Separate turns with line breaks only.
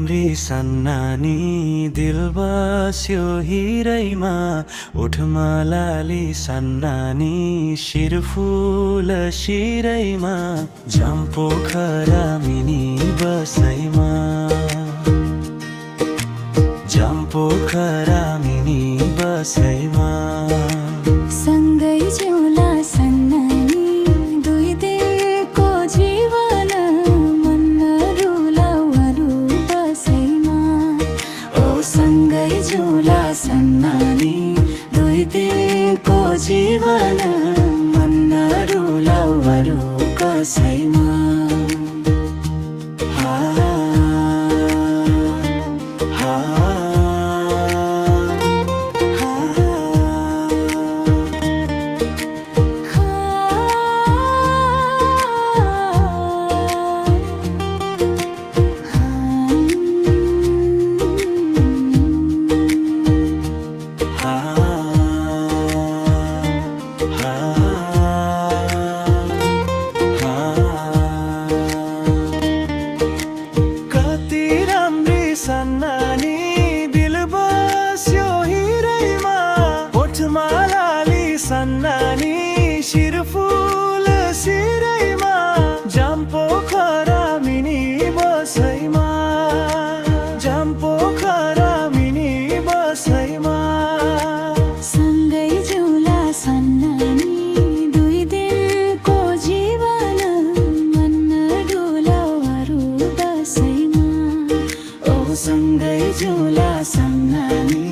राम्री सन्नानी दिल बस्यो हिरैमा ओठमा लाली सन्नानी शिर फूल शिरैमा झम्पोखरा मिनी बसैमा झम्पोखरा मिनी बसैमा
सँगै जिउला सन्नानी दुई दिनको जीवन मन रुलाउहरू बसैमा ओ सँगै जिउला सन्नानी दुई दिनको जीवन मन रुलाउहरू कसैमा
सन्नानी दिल बस्यो हिरैमा ओठमा लाली सन्नानी शिर फूल शिरैमा झम्पोखरा मिनी बसैमा झम्पोखरा मिनी बसैमा
सँगै जिउला सन्नानी दुई दिनको जीवन मन डुलाउहरू दसैँमा ओ सँगै जिउला सन्नानी